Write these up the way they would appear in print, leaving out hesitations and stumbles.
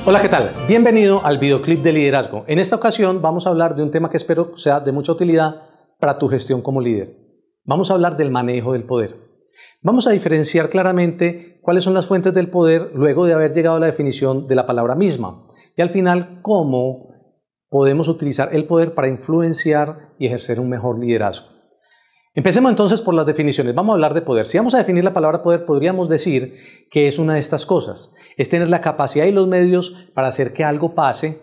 Hola, ¿qué tal? Bienvenido al videoclip de liderazgo. En esta ocasión vamos a hablar de un tema que espero sea de mucha utilidad para tu gestión como líder. Vamos a hablar del manejo del poder. Vamos a diferenciar claramente cuáles son las fuentes del poder luego de haber llegado a la definición de la palabra misma. Y al final, cómo podemos utilizar el poder para influenciar y ejercer un mejor liderazgo. Empecemos entonces por las definiciones. Vamos a hablar de poder. Si vamos a definir la palabra poder, podríamos decir que es una de estas cosas. Es tener la capacidad y los medios para hacer que algo pase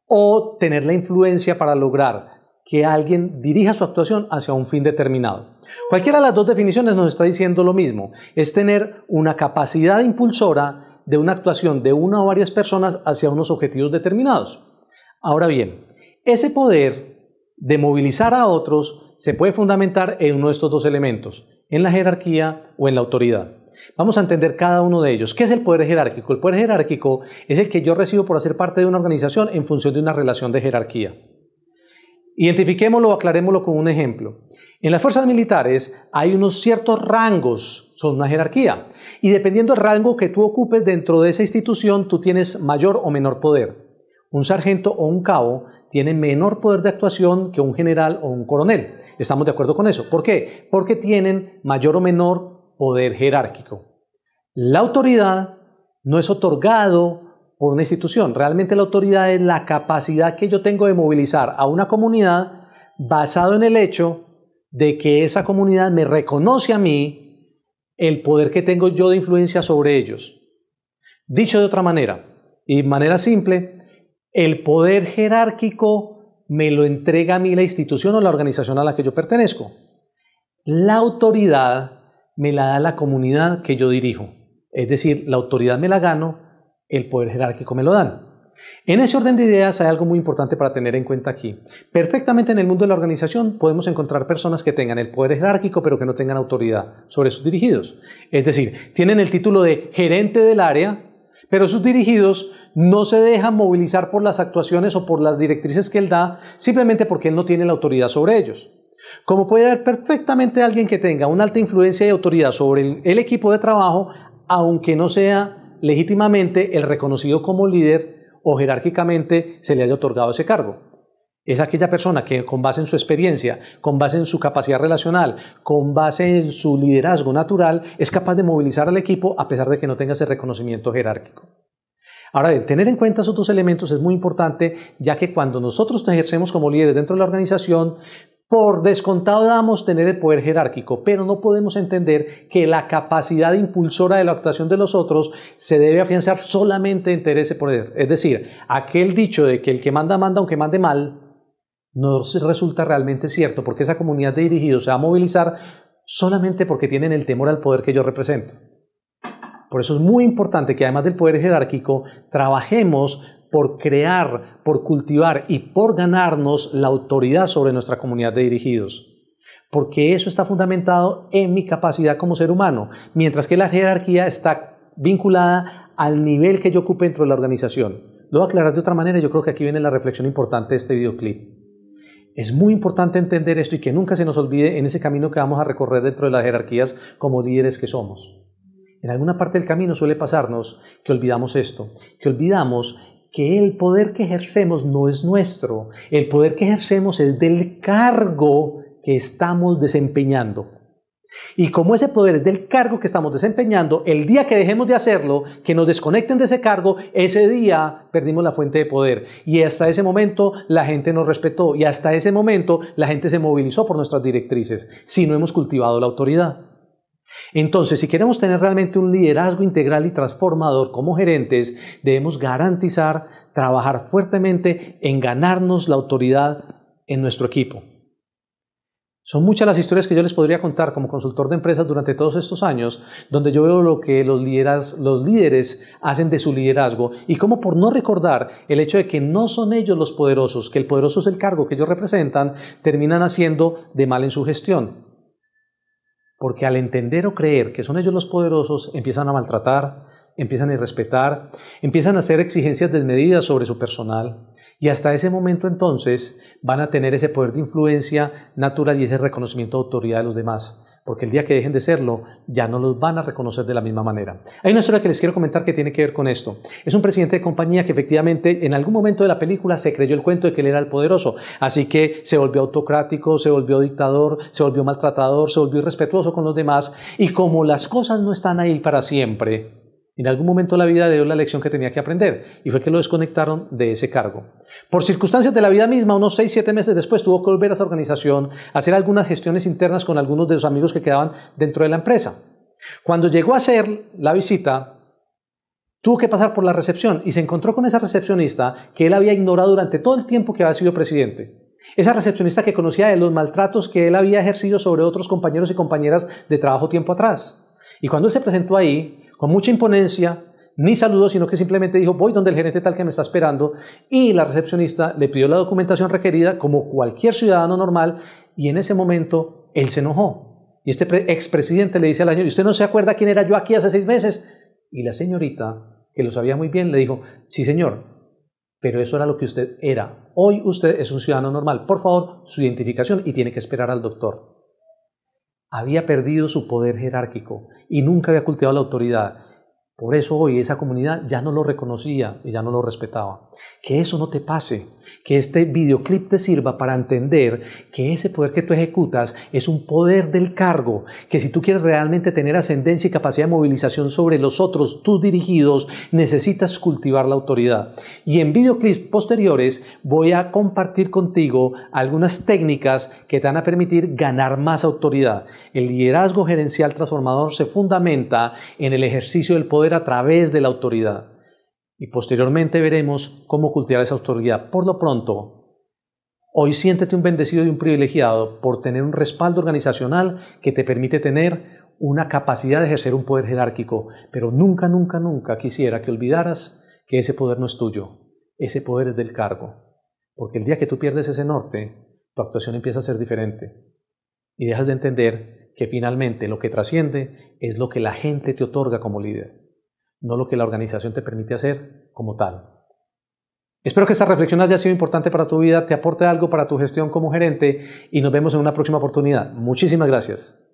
o tener la influencia para lograr que alguien dirija su actuación hacia un fin determinado. Cualquiera de las dos definiciones nos está diciendo lo mismo. Es tener una capacidad impulsora de una actuación de una o varias personas hacia unos objetivos determinados. Ahora bien, ese poder de movilizar a otros se puede fundamentar en uno de estos dos elementos, en la jerarquía o en la autoridad. Vamos a entender cada uno de ellos. ¿Qué es el poder jerárquico? El poder jerárquico es el que yo recibo por hacer parte de una organización en función de una relación de jerarquía. Identifiquémoslo o aclarémoslo con un ejemplo. En las fuerzas militares hay unos ciertos rangos, son una jerarquía, y dependiendo del rango que tú ocupes dentro de esa institución, tú tienes mayor o menor poder. Un sargento o un cabo tiene menor poder de actuación que un general o un coronel. ¿Estamos de acuerdo con eso? ¿Por qué? Porque tienen mayor o menor poder jerárquico. La autoridad no es otorgado por una institución. Realmente la autoridad es la capacidad que yo tengo de movilizar a una comunidad basado en el hecho de que esa comunidad me reconoce a mí el poder que tengo yo de influencia sobre ellos. Dicho de otra manera, y de manera simple, el poder jerárquico me lo entrega a mí la institución o la organización a la que yo pertenezco. La autoridad me la da la comunidad que yo dirijo. Es decir, la autoridad me la gano, el poder jerárquico me lo dan. En ese orden de ideas hay algo muy importante para tener en cuenta aquí. Perfectamente en el mundo de la organización podemos encontrar personas que tengan el poder jerárquico pero que no tengan autoridad sobre sus dirigidos. Es decir, tienen el título de gerente del área, pero sus dirigidos no se dejan movilizar por las actuaciones o por las directrices que él da, simplemente porque él no tiene la autoridad sobre ellos. Como puede haber perfectamente alguien que tenga una alta influencia y autoridad sobre el equipo de trabajo, aunque no sea legítimamente el reconocido como líder o jerárquicamente se le haya otorgado ese cargo. Es aquella persona que con base en su experiencia, con base en su capacidad relacional, con base en su liderazgo natural, es capaz de movilizar al equipo a pesar de que no tenga ese reconocimiento jerárquico. Ahora bien, tener en cuenta esos dos elementos es muy importante, ya que cuando nosotros nos ejercemos como líderes dentro de la organización, por descontado damos tener el poder jerárquico, pero no podemos entender que la capacidad impulsora de la actuación de los otros se debe afianzar solamente en tener ese poder. Es decir, aquel dicho de que el que manda, manda aunque mande mal, no resulta realmente cierto, porque esa comunidad de dirigidos se va a movilizar solamente porque tienen el temor al poder que yo represento. Por eso es muy importante que además del poder jerárquico, trabajemos por crear, por cultivar y por ganarnos la autoridad sobre nuestra comunidad de dirigidos. Porque eso está fundamentado en mi capacidad como ser humano, mientras que la jerarquía está vinculada al nivel que yo ocupe dentro de la organización. Lo voy a aclarar de otra manera y yo creo que aquí viene la reflexión importante de este videoclip. Es muy importante entender esto y que nunca se nos olvide en ese camino que vamos a recorrer dentro de las jerarquías como líderes que somos. En alguna parte del camino suele pasarnos que olvidamos esto, que olvidamos que el poder que ejercemos no es nuestro, el poder que ejercemos es del cargo que estamos desempeñando. Y como ese poder es del cargo que estamos desempeñando, el día que dejemos de hacerlo, que nos desconecten de ese cargo, ese día perdimos la fuente de poder. Y hasta ese momento la gente nos respetó y hasta ese momento la gente se movilizó por nuestras directrices, si no hemos cultivado la autoridad. Entonces, si queremos tener realmente un liderazgo integral y transformador como gerentes, debemos garantizar, trabajar fuertemente en ganarnos la autoridad en nuestro equipo. Son muchas las historias que yo les podría contar como consultor de empresas durante todos estos años, donde yo veo lo que los líderes hacen de su liderazgo y cómo por no recordar el hecho de que no son ellos los poderosos, que el poderoso es el cargo que ellos representan, terminan haciendo de mal en su gestión. Porque al entender o creer que son ellos los poderosos, empiezan a maltratar, empiezan a irrespetar, empiezan a hacer exigencias desmedidas sobre su personal y hasta ese momento entonces van a tener ese poder de influencia natural y ese reconocimiento de autoridad de los demás. Porque el día que dejen de serlo, ya no los van a reconocer de la misma manera. Hay una historia que les quiero comentar que tiene que ver con esto. Es un presidente de compañía que efectivamente en algún momento de la película se creyó el cuento de que él era el poderoso. Así que se volvió autocrático, se volvió dictador, se volvió maltratador, se volvió irrespetuoso con los demás. Y como las cosas no están ahí para siempre, en algún momento de la vida dio la lección que tenía que aprender y fue que lo desconectaron de ese cargo. Por circunstancias de la vida misma, unos 6-7 meses después tuvo que volver a esa organización a hacer algunas gestiones internas con algunos de sus amigos que quedaban dentro de la empresa. Cuando llegó a hacer la visita, tuvo que pasar por la recepción y se encontró con esa recepcionista que él había ignorado durante todo el tiempo que había sido presidente. Esa recepcionista que conocía de los maltratos que él había ejercido sobre otros compañeros y compañeras de trabajo tiempo atrás. Y cuando él se presentó ahí, con mucha imponencia, ni saludó, sino que simplemente dijo, voy donde el gerente tal que me está esperando, y la recepcionista le pidió la documentación requerida como cualquier ciudadano normal, y en ese momento él se enojó. Y este expresidente le dice a la señora, ¿y usted no se acuerda quién era yo aquí hace 6 meses? Y la señorita, que lo sabía muy bien, le dijo, sí señor, pero eso era lo que usted era. Hoy usted es un ciudadano normal. Por favor, su identificación y tiene que esperar al doctor. Había perdido su poder jerárquico y nunca había cultivado la autoridad. Por eso hoy esa comunidad ya no lo reconocía y ya no lo respetaba. Que eso no te pase, que este videoclip te sirva para entender que ese poder que tú ejecutas es un poder del cargo, que si tú quieres realmente tener ascendencia y capacidad de movilización sobre los otros, tus dirigidos, necesitas cultivar la autoridad. Y en videoclips posteriores voy a compartir contigo algunas técnicas que te van a permitir ganar más autoridad. El liderazgo gerencial transformador se fundamenta en el ejercicio del poder a través de la autoridad. Y posteriormente veremos cómo cultivar esa autoridad. Por lo pronto, hoy siéntete un bendecido y un privilegiado por tener un respaldo organizacional que te permite tener una capacidad de ejercer un poder jerárquico. Pero nunca, nunca, nunca quisiera que olvidaras que ese poder no es tuyo. Ese poder es del cargo. Porque el día que tú pierdes ese norte, tu actuación empieza a ser diferente. Y dejas de entender que finalmente lo que trasciende es lo que la gente te otorga como líder, no lo que la organización te permite hacer como tal. Espero que esta reflexión haya sido importante para tu vida, te aporte algo para tu gestión como gerente y nos vemos en una próxima oportunidad. Muchísimas gracias.